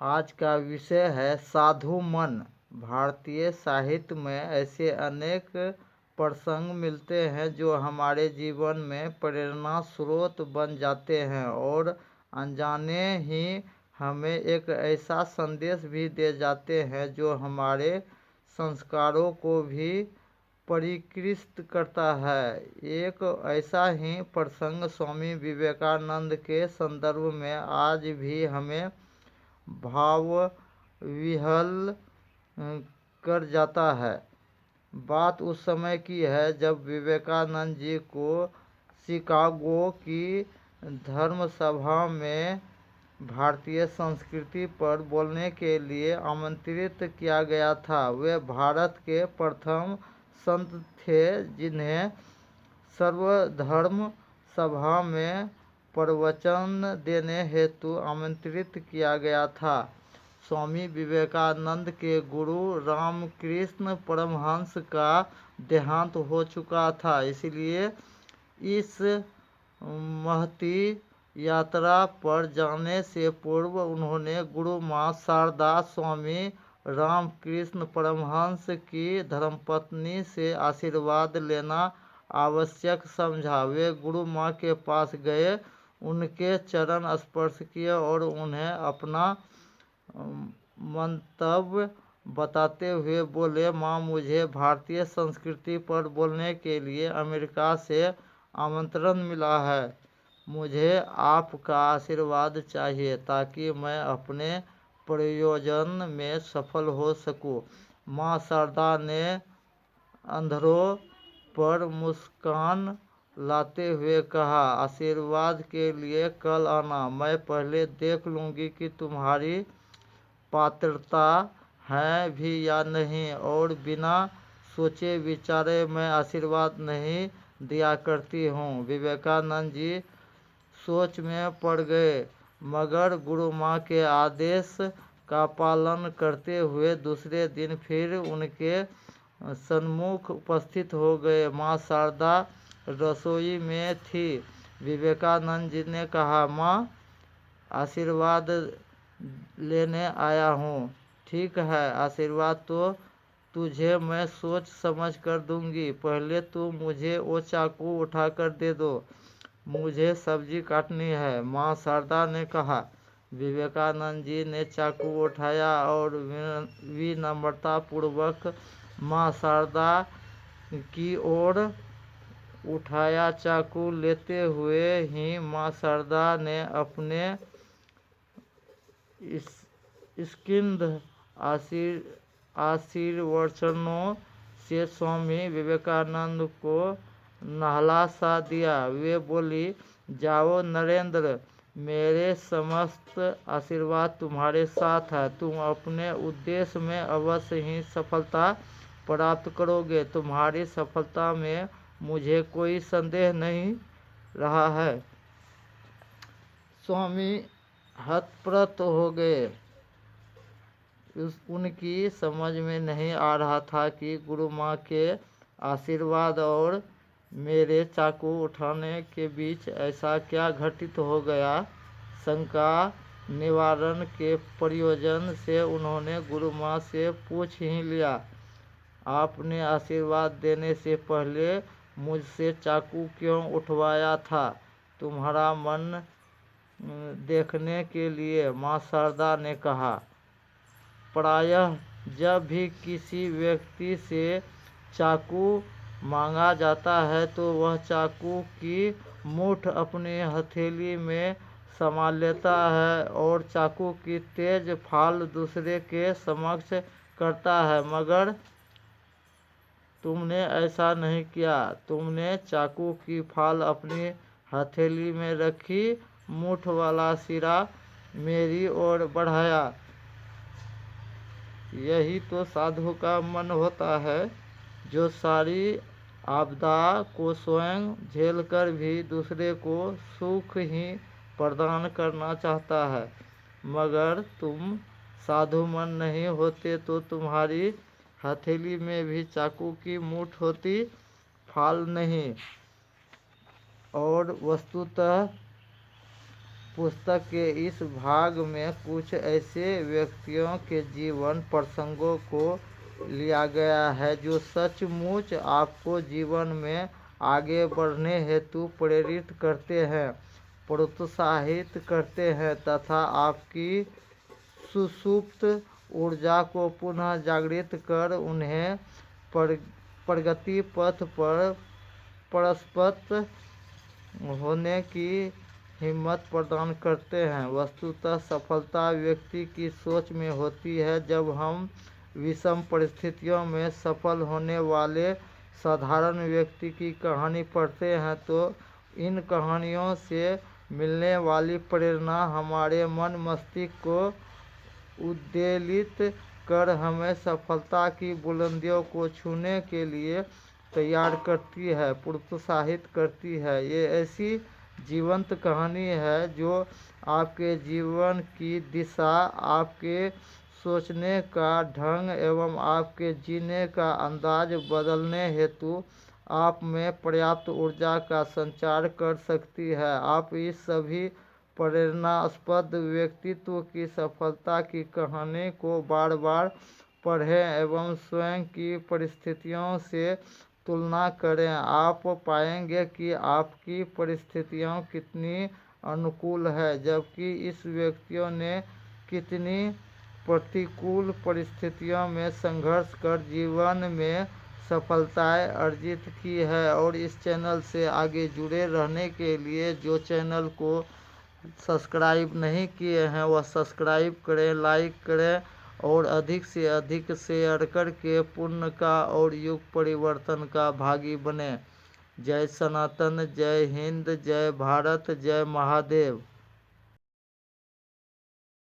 आज का विषय है साधु मन। भारतीय साहित्य में ऐसे अनेक प्रसंग मिलते हैं जो हमारे जीवन में प्रेरणा स्रोत बन जाते हैं और अनजाने ही हमें एक ऐसा संदेश भी दे जाते हैं जो हमारे संस्कारों को भी परिष्कृत करता है। एक ऐसा ही प्रसंग स्वामी विवेकानंद के संदर्भ में आज भी हमें भाव विह्वल कर जाता है। बात उस समय की है जब विवेकानंद जी को शिकागो की धर्म सभा में भारतीय संस्कृति पर बोलने के लिए आमंत्रित किया गया था। वे भारत के प्रथम संत थे जिन्हें सर्वधर्म सभा में प्रवचन देने हेतु आमंत्रित किया गया था। स्वामी विवेकानंद के गुरु रामकृष्ण परमहंस का देहांत हो चुका था, इसलिए इस महती यात्रा पर जाने से पूर्व उन्होंने गुरु माँ शारदा स्वामी रामकृष्ण परमहंस की धर्मपत्नी से आशीर्वाद लेना आवश्यक समझा। वे गुरु माँ के पास गए, उनके चरण स्पर्श किए और उन्हें अपना मंतव्य बताते हुए बोले, माँ, मुझे भारतीय संस्कृति पर बोलने के लिए अमेरिका से आमंत्रण मिला है। मुझे आपका आशीर्वाद चाहिए ताकि मैं अपने प्रयोजन में सफल हो सकूं। माँ शारदा ने अंधरों पर मुस्कान लाते हुए कहा, आशीर्वाद के लिए कल आना। मैं पहले देख लूँगी कि तुम्हारी पात्रता है भी या नहीं, और बिना सोचे विचारे मैं आशीर्वाद नहीं दिया करती हूँ। विवेकानंद जी सोच में पड़ गए, मगर गुरु माँ के आदेश का पालन करते हुए दूसरे दिन फिर उनके सन्मुख उपस्थित हो गए। माँ शारदा रसोई में थी। विवेकानंद जी ने कहा, माँ, आशीर्वाद लेने आया हूँ। ठीक है, आशीर्वाद तो तुझे मैं सोच समझ कर दूंगी। पहले तू मुझे वो चाकू उठा कर दे दो, मुझे सब्जी काटनी है, माँ शारदा ने कहा। विवेकानंद जी ने चाकू उठाया और विनम्रतापूर्वक माँ शारदा की ओर उठाया। चाकू लेते हुए ही माँ शारदा ने अपने स्किंद आशीर्वचनों से स्वामी विवेकानंद को नहला सा दिया। वे बोली, जाओ नरेंद्र, मेरे समस्त आशीर्वाद तुम्हारे साथ है। तुम अपने उद्देश्य में अवश्य ही सफलता प्राप्त करोगे। तुम्हारी सफलता में मुझे कोई संदेह नहीं रहा है। स्वामी हतप्रभ हो गए। उनकी समझ में नहीं आ रहा था कि गुरु माँ के आशीर्वाद और मेरे चाकू उठाने के बीच ऐसा क्या घटित हो गया। शंका निवारण के प्रयोजन से उन्होंने गुरु माँ से पूछ ही लिया, आपने आशीर्वाद देने से पहले मुझसे चाकू क्यों उठवाया था? तुम्हारा मन देखने के लिए, माँ शारदा ने कहा। प्रायः जब भी किसी व्यक्ति से चाकू मांगा जाता है तो वह चाकू की मूठ अपनी हथेली में संभाल लेता है और चाकू की तेज फाल दूसरे के समक्ष करता है, मगर तुमने ऐसा नहीं किया। तुमने चाकू की फाल अपनी हथेली में रखी, मूठ वाला सिरा मेरी ओर बढ़ाया। यही तो साधु का मन होता है, जो सारी आपदा को स्वयं झेलकर भी दूसरे को सुख ही प्रदान करना चाहता है। मगर तुम साधु मन नहीं होते तो तुम्हारी हथेली में भी चाकू की मूठ होती, फाल नहीं। और वस्तुतः पुस्तक के इस भाग में कुछ ऐसे व्यक्तियों के जीवन प्रसंगों को लिया गया है जो सचमुच आपको जीवन में आगे बढ़ने हेतु प्रेरित करते हैं, प्रोत्साहित करते हैं तथा आपकी सुषुप्त ऊर्जा को पुनः जागृत कर उन्हें प्रगति पथ पर परस्पर होने की हिम्मत प्रदान करते हैं। वस्तुतः सफलता व्यक्ति की सोच में होती है। जब हम विषम परिस्थितियों में सफल होने वाले साधारण व्यक्ति की कहानी पढ़ते हैं तो इन कहानियों से मिलने वाली प्रेरणा हमारे मन मस्तिष्क को उद्वेलित कर हमें सफलता की बुलंदियों को छूने के लिए तैयार करती है, प्रोत्साहित करती है। ये ऐसी जीवंत कहानी है जो आपके जीवन की दिशा, आपके सोचने का ढंग एवं आपके जीने का अंदाज बदलने हेतु आप में पर्याप्त ऊर्जा का संचार कर सकती है। आप इस सभी प्रेरणास्पद व्यक्तित्व की सफलता की कहानी को बार बार पढ़ें एवं स्वयं की परिस्थितियों से तुलना करें। आप पाएंगे कि आपकी परिस्थितियां कितनी अनुकूल है जबकि इस व्यक्तियों ने कितनी प्रतिकूल परिस्थितियों में संघर्ष कर जीवन में सफलताएं अर्जित की है। और इस चैनल से आगे जुड़े रहने के लिए जो चैनल को सब्सक्राइब नहीं किए हैं वह सब्सक्राइब करें, लाइक करें और अधिक से अधिक शेयर करके पुण्य का और युग परिवर्तन का भागी बने। जय सनातन, जय हिंद, जय भारत, जय महादेव।